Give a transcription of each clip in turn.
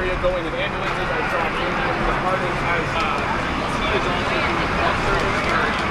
area going in ambulances. I saw ambulances departing as he is also doing service right now.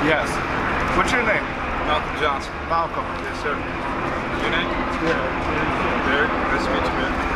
Yes. What's your name? Malcolm Johnson. Malcolm. Yes, sir. Your name? Yeah. Derek. Nice to meet you, man.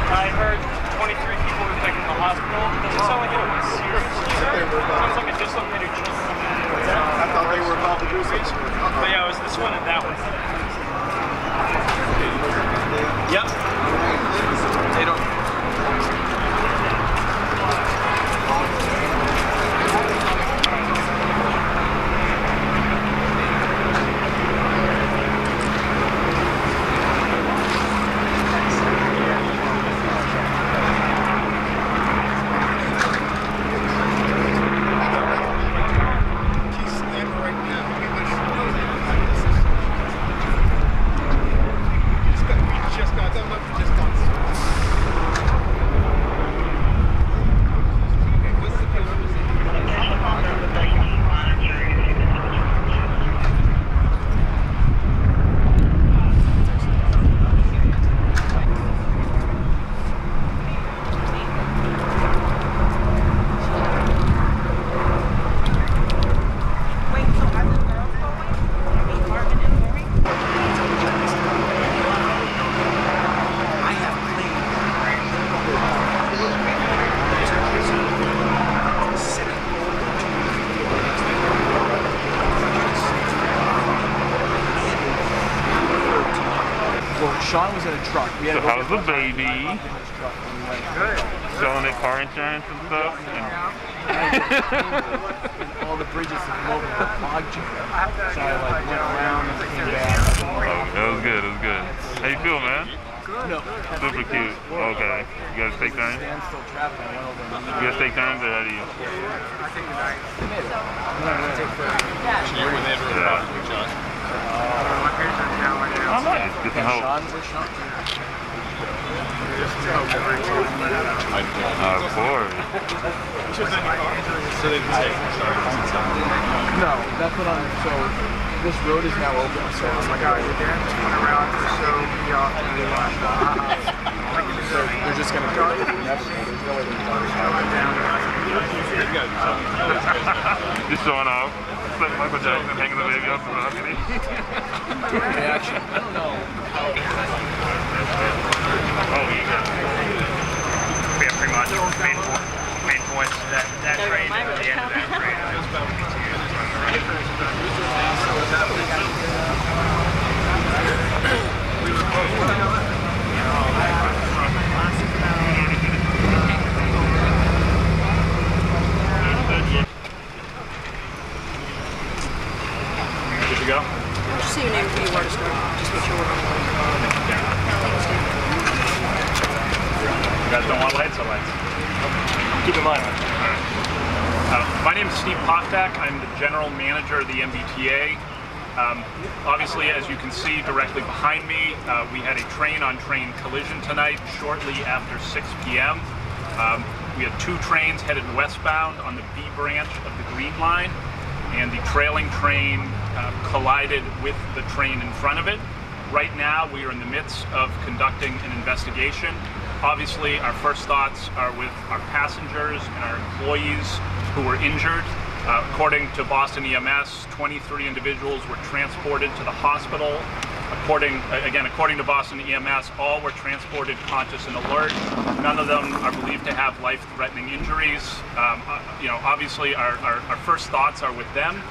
I heard 23 people were taken to the hospital. Doesn't sound like it was seriously hurt. Sounds like a dislocated shoulder. I thought they were about to do something. But yeah, it was this one and that one. Yep. They don't. Well, Sean was in a truck. We had So how's the baby? Good. Selling it car insurance and stuff? And all the bridges in Logan were clogged. So I like went around and came back. Oh, that was good, that was good. How you feel, man? No. Super cute. Okay. You guys take turns? Standstill traffic. I went over and You guys take turns or how do you? Oh, nice. Get some help. Of course. No, that's what I'm. So this road is now open. So oh my God, your dad just went around to show me off. So they're just gonna go. There's no way Just showing off. It's like Michael Jackson hanging the baby up from the balcony. reaction. I don't know. Oh, yeah. Yeah, pretty much. Main points that train and the end of that train. Good to go? Just say your name for you where to start. Just make sure we're on. You guys don't want lights or lights? Keep in mind. My name is Steve Poftak. I'm the general manager of the MBTA. Obviously, as you can see directly behind me, we had a train-on-train collision tonight shortly after 6 p.m. We had two trains headed westbound on the B branch of the Green Line, and the trailing train collided with the train in front of it. Right now, we are in the midst of conducting an investigation. Obviously, our first thoughts are with our passengers and our employees who were injured. According to Boston EMS, 23 individuals were transported to the hospital. According to Boston EMS, all were transported conscious and alert. None of them are believed to have life-threatening injuries. Obviously, our first thoughts are with them.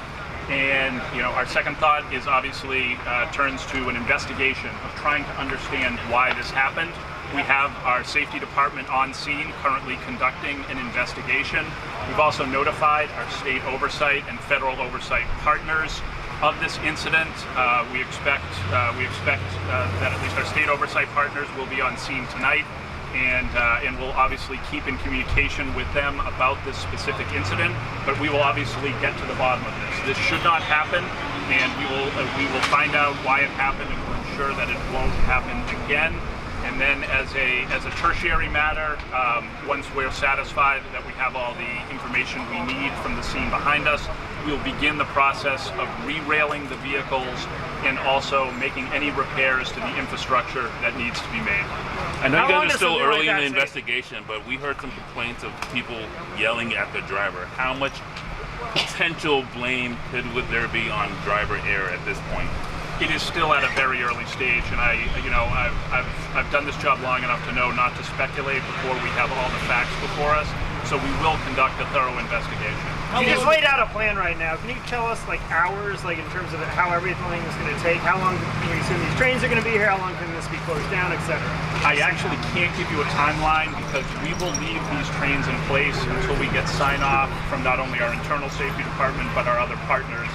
And our second thought is obviously turns to an investigation of trying to understand why this happened. We have our safety department on scene currently conducting an investigation. We've also notified our state oversight and federal oversight partners of this incident. We expect that at least our state oversight partners will be on scene tonight, and we'll obviously keep in communication with them about this specific incident. But we will obviously get to the bottom of this. This should not happen, and we will find out why it happened, and we'll ensure that it won't happen again. And then as a tertiary matter, once we're satisfied that we have all the information we need from the scene behind us, we'll begin the process of re-railing the vehicles and also making any repairs to the infrastructure that needs to be made. I know you guys are still early in the investigation, but we heard some complaints of people yelling at the driver. How much potential blame would there be on driver error at this point? It is still at a very early stage, and I've done this job long enough to know not to speculate before we have all the facts before us. So we will conduct a thorough investigation. You just laid out a plan right now. Can you tell us hours, in terms of how everything is going to take? How long can we assume these trains are going to be here? How long can this be closed down, etc.? I actually can't give you a timeline because we will leave these trains in place until we get sign off from not only our internal safety department but our other partners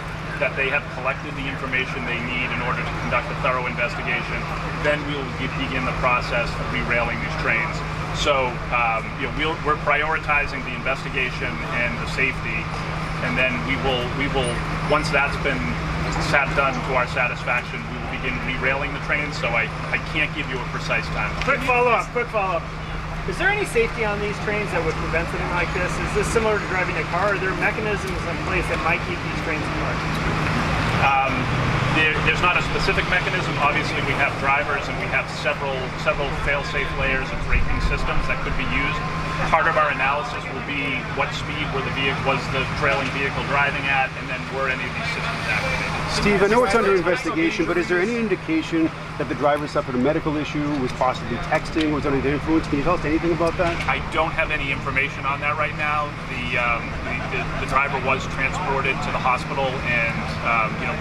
that they have collected the information they need in order to conduct a thorough investigation. Then we will begin the process of re-railing these trains. So we're prioritizing the investigation and the safety, and then we will once that's been done to our satisfaction, we will begin re-railing the trains. So I can't give you a precise time. Quick follow-up. Is there any safety on these trains that would prevent something like this? Is this similar to driving a car? Are there mechanisms in place that might keep these trains apart? There's not a specific mechanism. Obviously, we have drivers and we have several fail-safe layers of braking systems that could be used. Part of our analysis will be what speed was the trailing vehicle driving at, and then were any of these systems activated. Steve, I know it's under investigation, but is there any indication that the driver suffered a medical issue, was possibly texting, was under the influence? Can you tell us anything about that? I don't have any information on that right now. The driver was transported to the hospital, and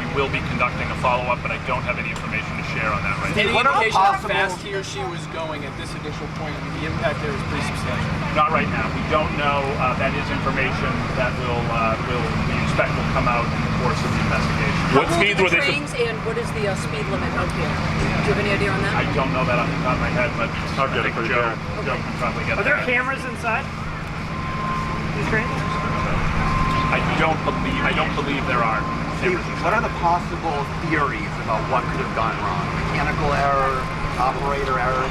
we will be conducting a follow-up, but I don't have any information to share on that right now. Any indication how fast he or she was going at this initial point? I mean, the impact there is pretty substantial. Not right now. We don't know. That is information that we expect will come out in the course of the investigation. How What old speeds are were the they? trains and what is the speed limit out here? Do you have any idea on that? I don't know that off the top of my head, but I think Joe can probably get Are there that. cameras inside these trains? I don't believe there are. What are the possible theories about what could have gone wrong? Mechanical error, operator error?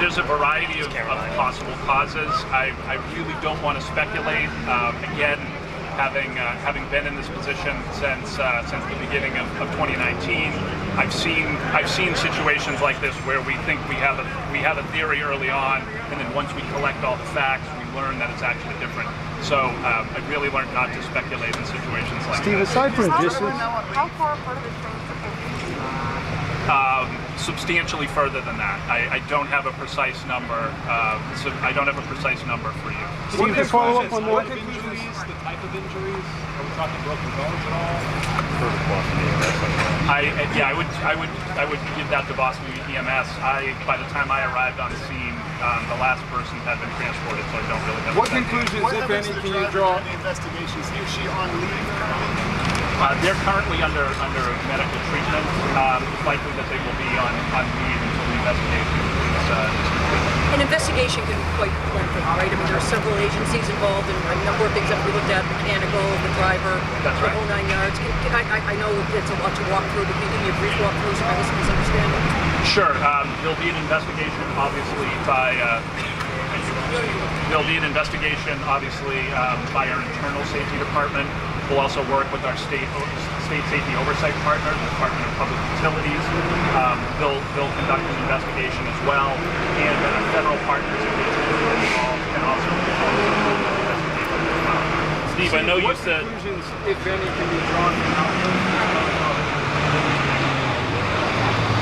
There's a variety of possible causes. I really don't want to speculate. Again, having been in this position since the beginning of 2019, I've seen situations like this where we think we have a theory early on, and then once we collect all the facts, we learn that it's actually different. So I really learned not to speculate in situations like Steve, this. aside from distance, How far apart are the trains supposed to be? Substantially further than that. I don't have a precise number. I don't have a precise number for you. Steve, to follow up on What that, injuries, the type of injuries? Are we talking broken bones at all? I would give that to Boston EMS. By the time I arrived on scene, the last person had been transported, so I don't really have. What conclusions, if any, can you draw? The investigation, is he or she on leave currently? They're currently under medical treatment. It's likely that they will be on leave until the investigation is completed. An investigation can be quite lengthy, right? I mean, there are several agencies involved and a number of things that we looked at, mechanical, the driver, That's the right. whole 9 yards. I know it's a lot to walk through, but can you give me a brief walkthrough so my listeners understand it? Sure. There'll be an investigation, obviously, by our internal safety department. We'll also work with our state safety oversight partner, the Department of Public Utilities. They'll conduct an investigation as well, and federal partners involved can also be involved in the investigation as well. Steve, I know you What said. conclusions, if any, can be drawn from how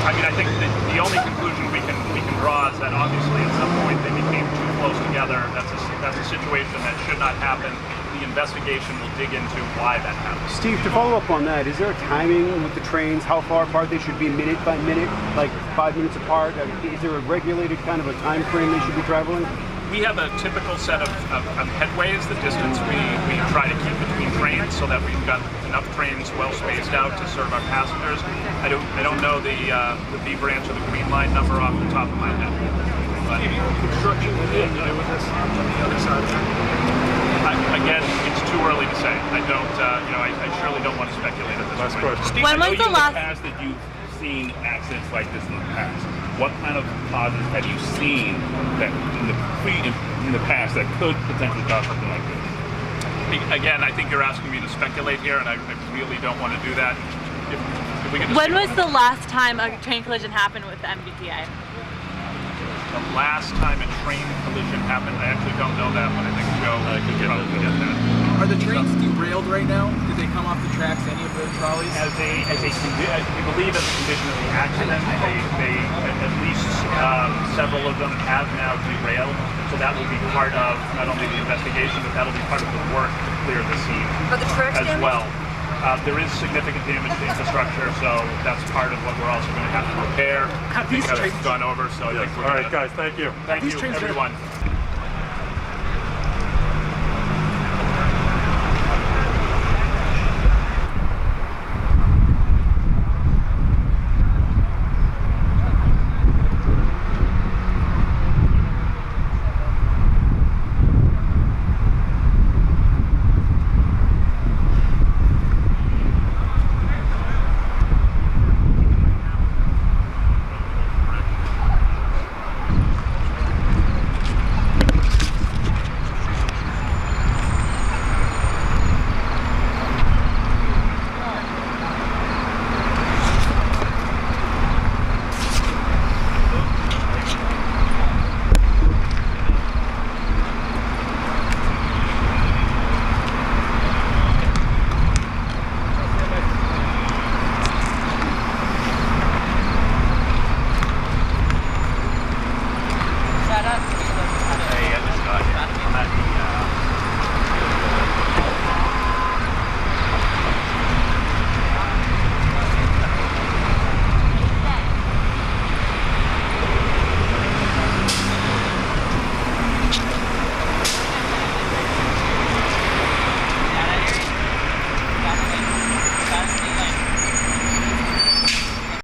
I mean, I think that the only conclusion we can draw is that obviously at some point they became too close together. That's a situation that should not happen. The investigation will dig into why that happened. Steve, to follow up on that, is there a timing with the trains, how far apart they should be minute by minute, like 5 minutes apart? Is there a regulated kind of a time frame they should be traveling? We have a typical set of headways, the distance we try to keep between trains so that we've got enough trains well spaced out to serve our passengers. I don't know the B branch of the Green Line number off the top of my head. But construction within to do with this on the other side? again, it's too early to say. I surely don't want to speculate at this point. Steve, When I know was the in last- the past that you've seen accidents like this in the past. What kind of causes have you seen that in the past that could potentially cause something like this? Again, I think you're asking me to speculate here, and I really don't want to do that. If we could just When was the last time a train collision happened with the MBTA? the last time a train collision happened, I actually don't know that, but I think Joe could probably get that. Are the trains derailed right now? Did they come off the tracks, any of the trolleys? We believe as a condition of the accident, they at least several of them have now derailed. So that will be part of not only the investigation, but that'll be part of the work to clear the scene Are the tracks as damaged? well. There is significant damage to infrastructure, so that's part of what we're also going to have to repair. Have these because trains- it's gone over, so I think we're All right, gonna- guys, thank you. Thank these you, trains been- everyone.